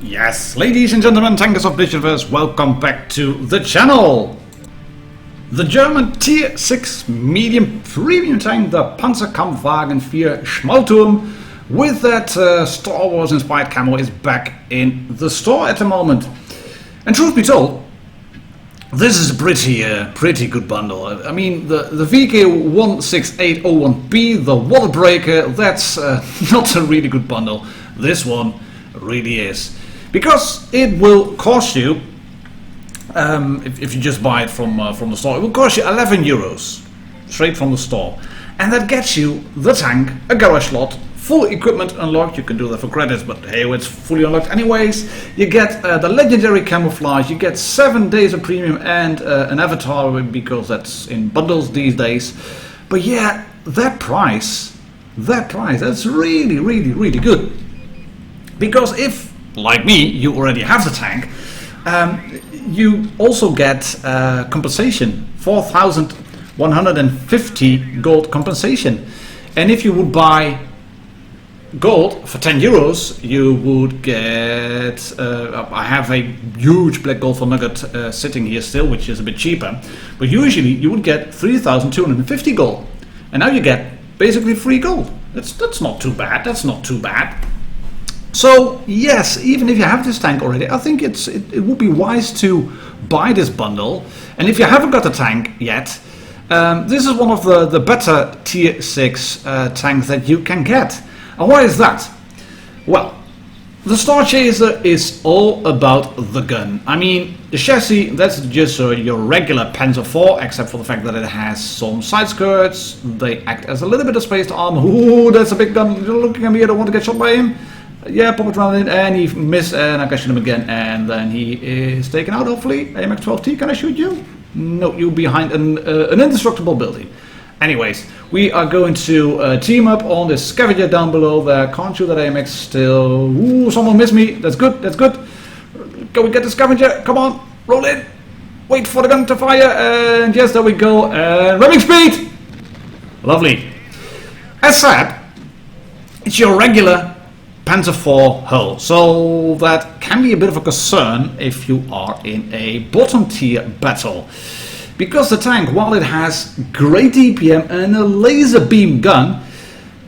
Yes, ladies and gentlemen, tankers of Blitz, welcome back to the channel. The German Tier 6 medium premium tank, the Panzer IV Schmalturm, with that Star Wars inspired camo, is back in the store at the moment. And truth be told, this is a pretty good bundle. I mean, the VK16801B, the water breaker, that's not a really good bundle. This one really is. Because it will cost you, if you just buy it from the store, it will cost you 11 euros straight from the store. And that gets you the tank, a garage slot, full equipment unlocked. You can do that for credits, but hey, it's fully unlocked anyways. You get the legendary camouflage, you get 7 days of premium and an avatar, because that's in bundles these days. But yeah, that price, that's really good. Because if, like me, you already have the tank, you also get compensation, 4,150 gold compensation. And if you would buy gold for 10 euros, you would get, I have a huge black gold for nugget sitting here still, which is a bit cheaper, but usually you would get 3,250 gold. And now you get basically free gold. That's not too bad, So yes, even if you have this tank already, I think it would be wise to buy this bundle. And if you haven't got the tank yet, this is one of the better tier 6 tanks that you can get. And why is that? Well, the Starchaser is all about the gun. I mean, the chassis, that's just your regular Panzer IV, except for the fact that it has some side skirts. They act as a little bit of spaced armor. Ooh, that's a big gun. You're looking at me, I don't want to get shot by him. Yeah, pop it round in, and he missed, and I can shoot him again, and then he is taken out, hopefully. AMX-12T, can I shoot you? No, you're behind an indestructible building. Anyways, we are going to team up on this scavenger down below there. Can't shoot that AMX still. Ooh, someone missed me. That's good, that's good. Can we get the scavenger? Come on, roll in. Wait for the gun to fire, and yes, there we go. And running speed! Lovely. As said, it's your regular Panzer IV hull, so that can be a bit of a concern if you are in a bottom tier battle, because the tank, while it has great DPM and a laser beam gun,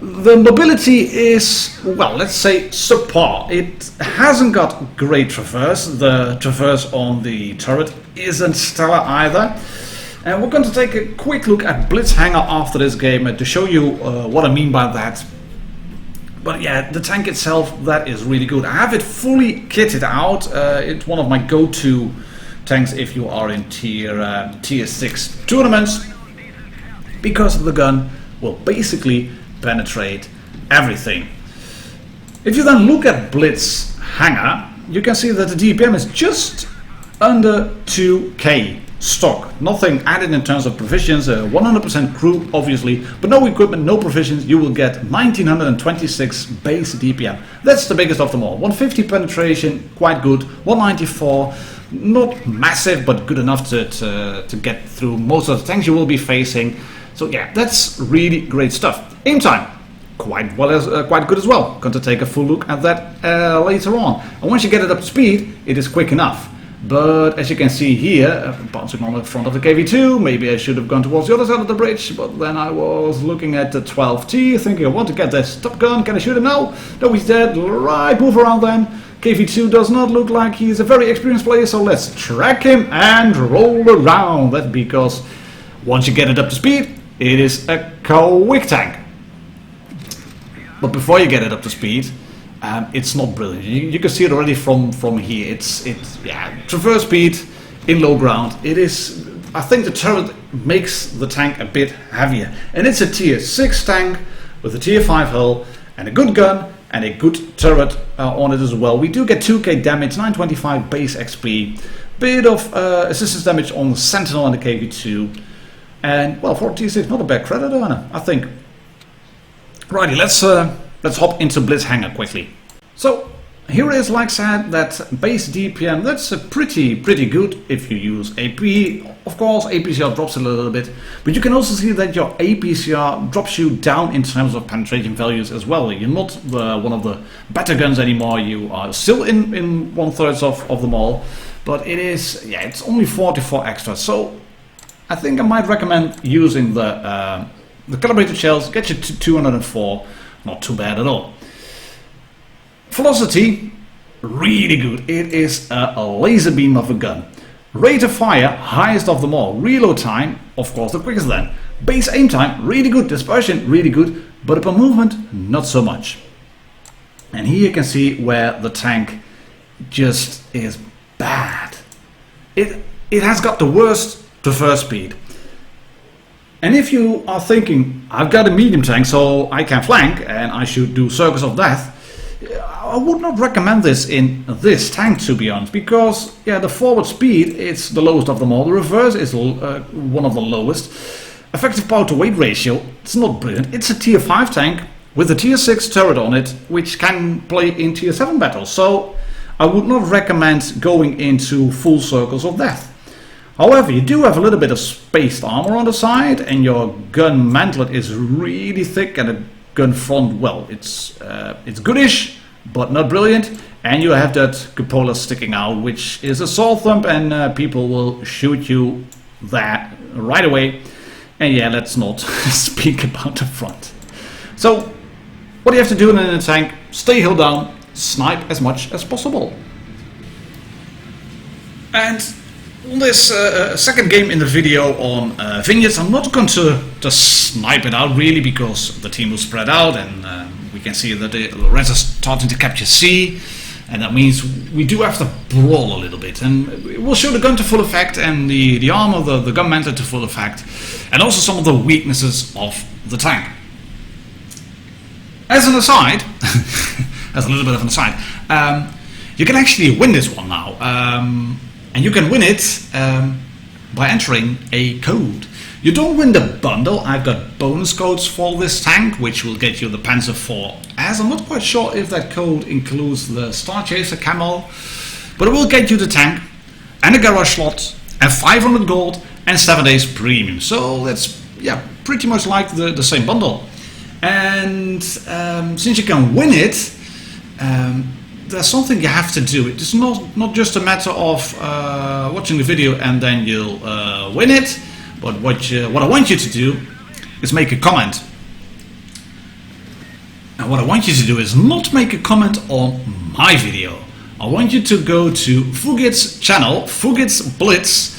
the mobility is, well, let's say subpar. It hasn't got great traverse. The traverse on the turret isn't stellar either. And we're going to take a quick look at Blitz Hangar after this game to show you what I mean by that. But yeah, the tank itself, that is really good. I have it fully kitted out. It's one of my go-to tanks if you are in tier 6 tournaments, because the gun will basically penetrate everything. If you then look at Blitz Hangar, you can see that the DPM is just under 2k. Stock, nothing added in terms of provisions, 100% crew obviously, but no equipment, no provisions. You will get 1926 base DPM. That's the biggest of them all. 150 penetration, quite good. 194, not massive, but good enough to get through most of the tanks you will be facing. So yeah, that's really great stuff. Aim time, quite good as well. Going to take a full look at that later on. And once you get it up to speed, it is quick enough. But as you can see here, bouncing on the front of the KV2, maybe I should have gone towards the other side of the bridge, but then I was looking at the 12T, thinking I want to get this Top Gun, can I shoot him now? No, he's dead, right, move around then. KV2 does not look like he's a very experienced player, so let's track him and roll around. That's because once you get it up to speed, it is a quick tank. But before you get it up to speed, it's not brilliant. You can see it already from here. It's traverse speed in low ground. It is. I think the turret makes the tank a bit heavier, and it's a tier 6 tank with a tier 5 hull and a good gun and a good turret on it as well. We do get 2k damage, 925 base XP, bit of assistance damage on the Sentinel and the KV2, and well, for tier 6, not a bad credit earner, I think. Righty, let's hop into Blitz Hangar quickly. So, here is, like I said, that base DPM, that's pretty good if you use AP. Of course, APCR drops a little bit, but you can also see that your APCR drops you down in terms of penetration values as well. You're not one of the better guns anymore, you are still in 1/3 of them all, but it is, yeah, it's only 44 extra. So I think I might recommend using the calibrated shells, get you to 204, not too bad at all. Velocity, really good. It is a laser beam of a gun. Rate of fire, highest of them all. Reload time, of course, the quickest then. Base aim time, really good. Dispersion, really good. But upon movement, not so much. And here you can see where the tank just is bad. It has got the worst traverse speed. And if you are thinking, I've got a medium tank, so I can flank and I should do Circus of Death, I would not recommend this in this tank, to be honest, because yeah, the forward speed is the lowest of them all. The reverse is one of the lowest. Effective power to weight ratio, it's not brilliant. It's a tier 5 tank with a tier 6 turret on it, which can play in tier 7 battles. So I would not recommend going into full Circles of Death. However, you do have a little bit of spaced armor on the side, and your gun mantlet is really thick, and the gun front, well, it's goodish, but not brilliant. And you have that cupola sticking out, which is a saw thump, and people will shoot you that right away. And yeah, let's not speak about the front. So, what do you have to do in a tank? Stay hill down, snipe as much as possible. And on this second game in the video on Vineyards, I'm not going to just snipe it out really, because the team will spread out, and we can see that the reds are starting to capture C, and that means we do have to brawl a little bit, and we'll show the gun to full effect, and the armor, the gun mantlet to full effect, and also some of the weaknesses of the tank. As an aside, as a little bit of an aside, you can actually win this one now. And you can win it by entering a code. You don't win the bundle. I've got bonus codes for this tank, which will get you the Panzer IV. As I'm not quite sure if that code includes the Starchaser camo, but it will get you the tank and a garage slot and 500 gold and 7 days premium. So that's, yeah, pretty much like the same bundle. And since you can win it, there's something you have to do. It's not just a matter of watching the video and then you'll win it, but what I want you to do is make a comment. And what I want you to do is not make a comment on my video. I want you to go to Fugit's channel, WoT Blitz,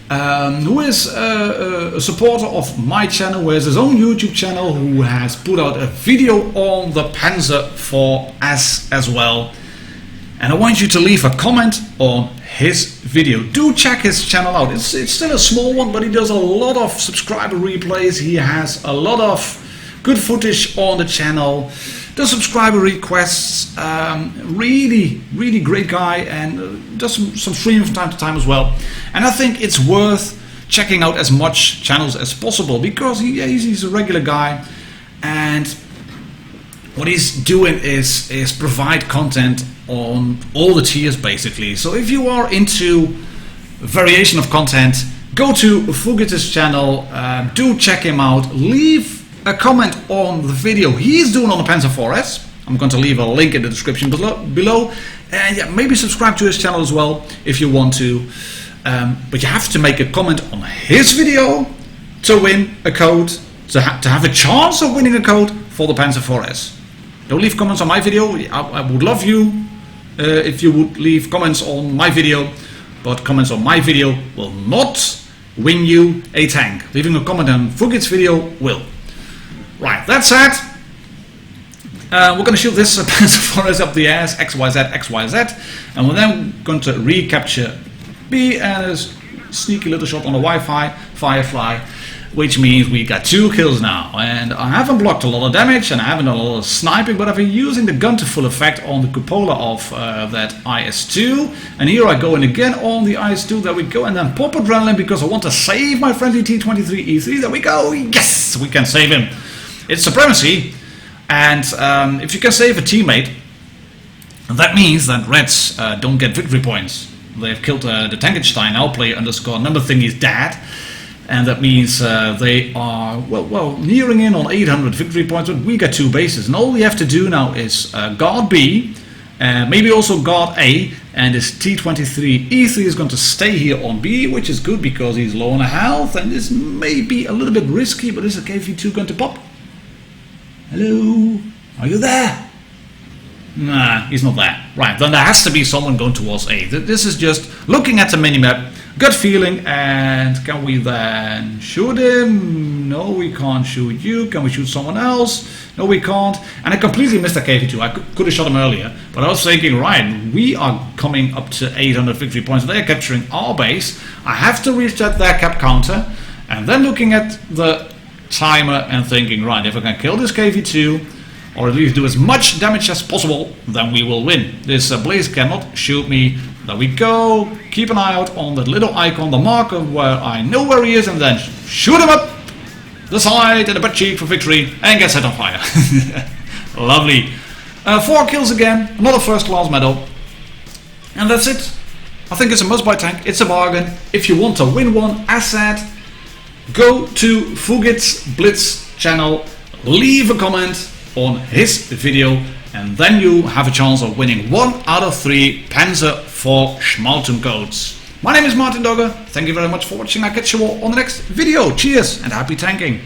who is a supporter of my channel, who has his own YouTube channel, who has put out a video on the Panzer IV as well. And I want you to leave a comment on his video. Do check his channel out. It's still a small one, but he does a lot of subscriber replays. He has a lot of good footage on the channel. The subscriber requests, really great guy, and does some streaming from time to time as well. And I think it's worth checking out as much channels as possible, because he's a regular guy, and what he's doing is provide content on all the tiers basically. So if you are into variation of content, go to Fugit's channel, do check him out, leave a comment on the video he's doing on the Panzer IVs. I'm going to leave a link in the description below, and yeah, maybe subscribe to his channel as well if you want to. But you have to make a comment on his video to win a code, to have a chance of winning a code for the Panzer IVs. Don't leave comments on my video. I would love you if you would leave comments on my video, but comments on my video will not win you a tank. Leaving a comment on Fugit's video will. Right, that said, we're going to shoot this Panzer IVs up the ass, XYZ, XYZ, and we're then going to recapture B and a sneaky little shot on the Wi-Fi, Firefly, which means we got 2 kills now. And I haven't blocked a lot of damage, and I haven't done a lot of sniping, but I've been using the gun to full effect on the cupola of that IS-2. And here I go in again on the IS-2. There we go, and then pop adrenaline because I want to save my friendly T-23E3. There we go. Yes, we can save him. It's supremacy, and if you can save a teammate, And that means that Reds don't get victory points. They've killed the Tankenstein. Our player underscore number thing is dead. And that means they are, well, nearing in on 800 victory points, but we get 2 bases. And all we have to do now is guard B, maybe also guard A, and this T-23E3 is going to stay here on B, which is good because he's low on health, and this may be a little bit risky, but is a KV-2 going to pop? Hello? Are you there? Nah, he's not there. Right, then there has to be someone going towards A. This is just looking at the minimap, gut feeling, and can we then shoot him? No, we can't shoot you. Can we shoot someone else? No, we can't. And I completely missed a KV-2. I could have shot him earlier, but I was thinking, right, we are coming up to 800 victory points. They're capturing our base. I have to reset their cap counter, and then looking at the timer and thinking, right, if I can kill this KV-2, or at least do as much damage as possible, then we will win. This Blaze cannot shoot me. There we go. Keep an eye out on that little icon, the marker where I know where he is, and then shoot him up the side and the butt cheek for victory, and get set on fire. Lovely. 4 kills again, another first class medal. And that's it. I think it's a must buy tank, it's a bargain. If you want to win one, as said, go to WoT Blitz channel, leave a comment on his video, and then you have a chance of winning 1 out of 3 Panzer IV Schmalturm codes. My name is Martin Dogger. Thank you very much for watching. I'll catch you all on the next video. Cheers and happy tanking.